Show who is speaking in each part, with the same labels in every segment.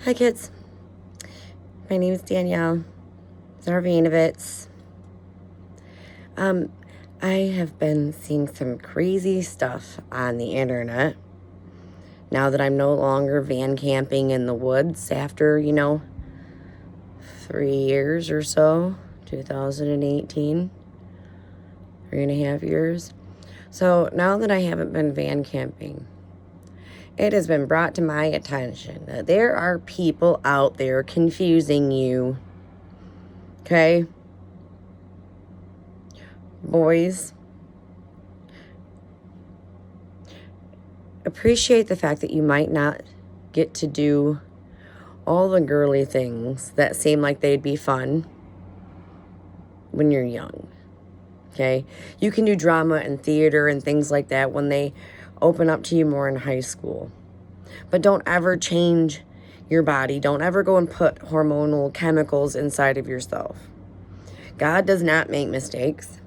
Speaker 1: Hi kids, my name is Danielle Zarvanovitz. I have been seeing some crazy stuff on the internet now that I'm no longer van camping in the woods after, 3 years or so, 2018, 3.5 years. So now that I haven't been van camping, it has been brought to my attention that there are people out there confusing you. Okay? Boys, appreciate the fact that you might not get to do all the girly things that seem like they'd be fun when you're young. Okay? You can do drama and theater and things like that when they open up to you more in high school. But don't ever change your body. Don't ever go and put hormonal chemicals inside of yourself. God does not make mistakes,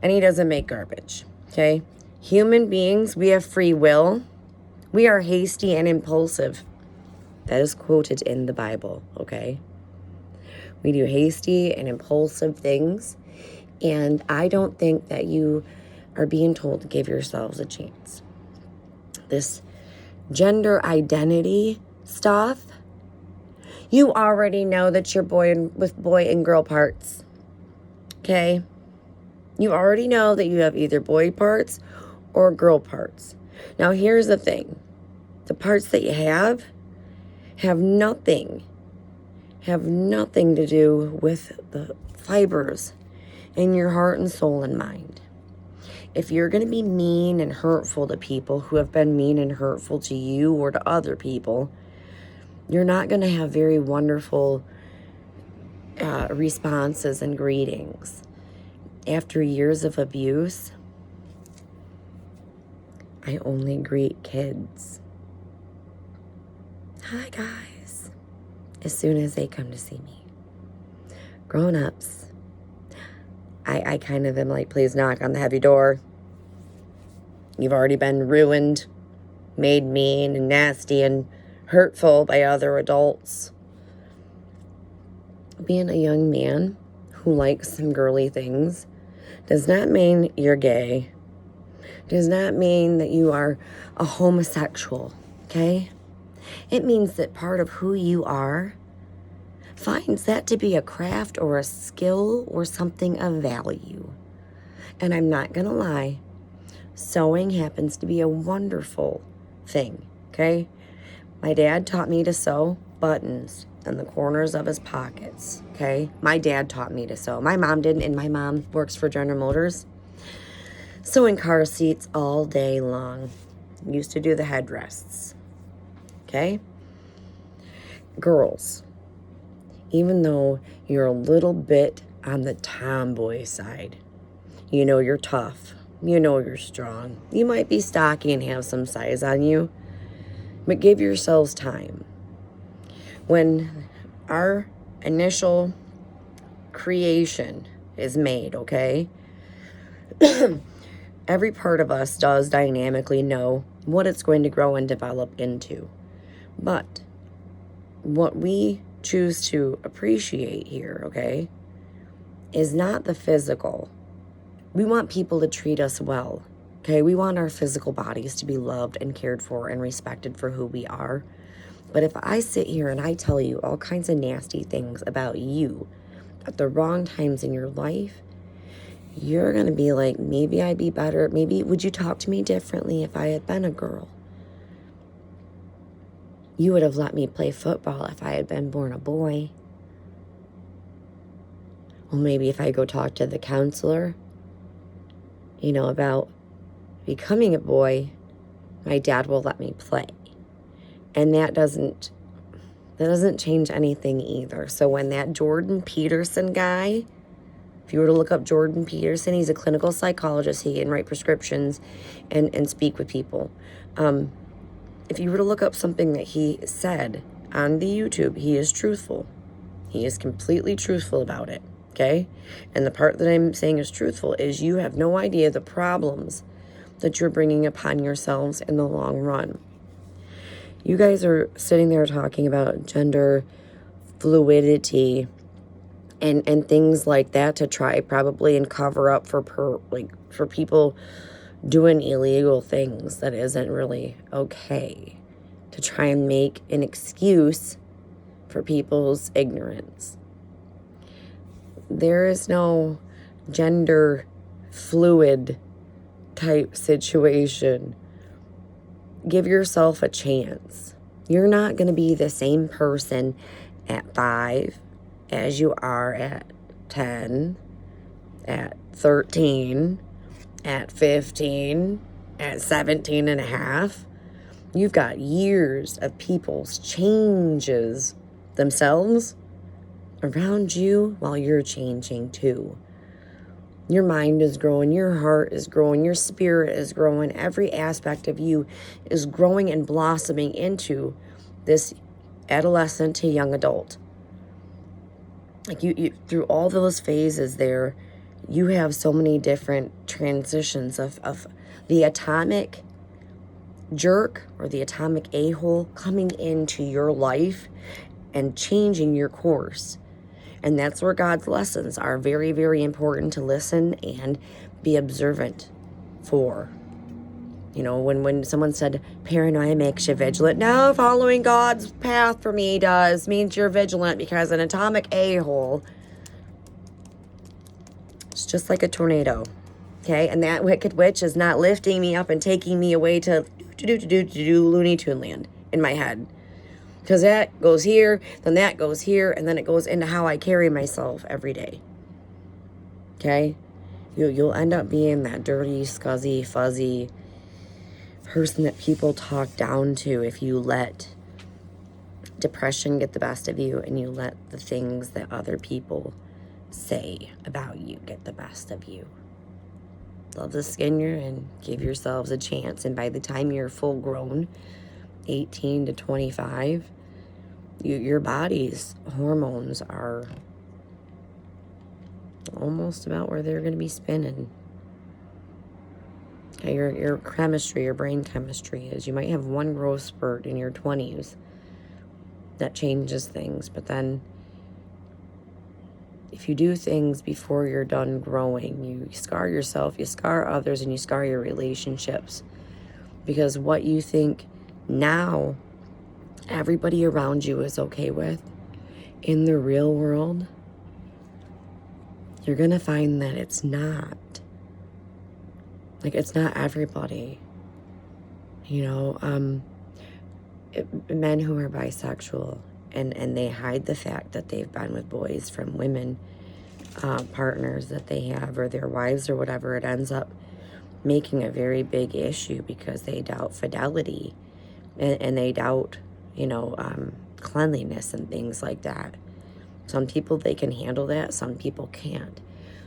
Speaker 1: and He doesn't make garbage. Okay? Human beings, we have free will. We are hasty and impulsive. That is quoted in the Bible, okay? We do hasty and impulsive things, and I don't think that you are being told to give yourselves a chance. This gender identity stuff, you already know that you're with boy and girl parts, okay? You already know that you have either boy parts or girl parts. Now, here's the thing. The parts that you have nothing to do with the fibers in your heart and soul and mind. If you're going to be mean and hurtful to people who have been mean and hurtful to you or to other people, you're not going to have very wonderful responses and greetings. After years of abuse, I only greet kids. Hi, guys. As soon as they come to see me. Grown-ups, I kind of am like, please knock on the heavy door. You've already been ruined, made mean and nasty and hurtful by other adults. Being a young man who likes some girly things does not mean you're gay. Does not mean that you are a homosexual, okay? It means that part of who you are finds that to be a craft or a skill or something of value. And I'm not going to lie, sewing happens to be a wonderful thing, okay? My dad taught me to sew buttons in the corners of his pockets, okay? My dad taught me to sew. My mom didn't, and my mom works for General Motors. Sewing car seats all day long. Used to do the headrests, okay? Girls, even though you're a little bit on the tomboy side, you know you're tough, you know you're strong, you might be stocky and have some size on you, but give yourselves time. When our initial creation is made, okay, every part of us does dynamically know what it's going to grow and develop into. But what we choose to appreciate here, okay, is not the physical. We want people to treat us well, okay? We want our physical bodies to be loved and cared for and respected for who we are. But if I sit here and I tell you all kinds of nasty things about you at the wrong times in your life, you're going to be like, maybe I'd be better. Maybe would you talk to me differently if I had been a girl? You would have let me play football if I had been born a boy. Well, maybe if I go talk to the counselor, about becoming a boy, my dad will let me play. And that doesn't change anything either. So when that Jordan Peterson guy, if you were to look up Jordan Peterson, he's a clinical psychologist. He can write prescriptions and speak with people. If you were to look up something that he said on the YouTube, he is truthful. He is completely truthful about it, okay? And the part that I'm saying is truthful is you have no idea the problems that you're bringing upon yourselves in the long run. You guys are sitting there talking about gender fluidity and things like that to try probably and cover up for for people doing illegal things that isn't really okay, to try and make an excuse for people's ignorance. There is no gender fluid type situation. Give yourself a chance. You're not going to be the same person at 5 as you are at 10, at 13, at 15, at 17 and a half. You've got years of people's changes themselves around you while you're changing too. Your mind is growing, your heart is growing, your spirit is growing, every aspect of you is growing and blossoming into this adolescent to young adult. Like you through all those phases there, you have so many different transitions of the atomic jerk or the atomic a-hole coming into your life and changing your course. And that's where God's lessons are very, very important to listen and be observant for. You know, when someone said paranoia makes you vigilant, no, following God's path for me means you're vigilant, because an atomic a-hole is just like a tornado. Okay, and that wicked witch is not lifting me up and taking me away to Looney Tune land in my head. Because that goes here, then that goes here, and then it goes into how I carry myself every day. Okay? You'll end up being that dirty, scuzzy, fuzzy person that people talk down to if you let depression get the best of you and you let the things that other people say about you get the best of you. Love the skin you're in. Give yourselves a chance. And by the time you're full grown, 18 to 25, your body's hormones are almost about where they're going to be spinning. Okay, your chemistry, your brain chemistry is. You might have one growth spurt in your 20s that changes things. But then if you do things before you're done growing, you scar yourself, you scar others, and you scar your relationships. Because what you think now everybody around you is okay with, in the real world, you're going to find that it's not. Like, it's not everybody. You know, men who are bisexual and they hide the fact that they've been with boys from women partners that they have, or their wives or whatever, it ends up making a very big issue because they doubt fidelity and they doubt, you know, cleanliness and things like that. Some people, they can handle that. Some people can't.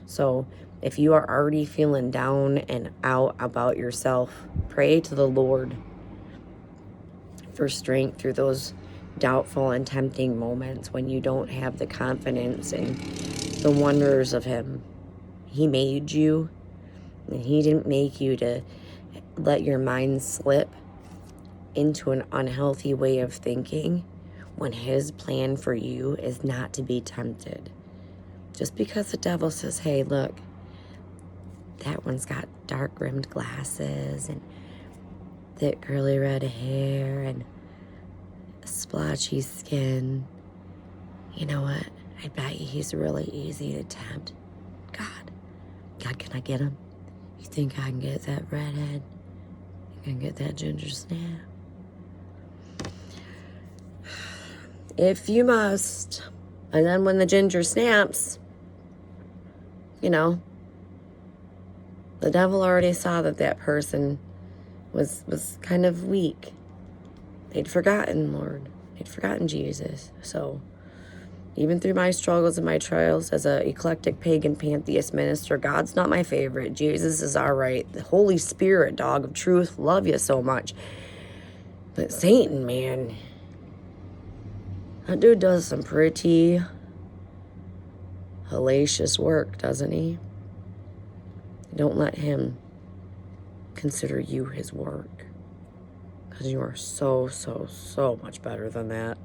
Speaker 1: So if you are already feeling down and out about yourself, pray to the Lord for strength through those doubtful and tempting moments when you don't have the confidence in the wonders of Him. He made you, and He didn't make you to let your mind slip into an unhealthy way of thinking when His plan for you is not to be tempted. Just because the devil says, hey, look, that one's got dark rimmed glasses and thick curly red hair and splotchy skin, you know what? I bet you he's really easy to tempt. God, can I get him? You think I can get that redhead? You can get that ginger snap? If you must. And then when the ginger snaps, you know, the devil already saw that that person was kind of weak. They'd forgotten, Lord. They'd forgotten Jesus. So even through my struggles and my trials as a eclectic pagan pantheist minister, God's not my favorite. Jesus is all right. The Holy Spirit, dog of truth, love you so much. But Satan, man, that dude does some pretty hellacious work, doesn't he? Don't let him consider you his work. Because you are so, so, so much better than that.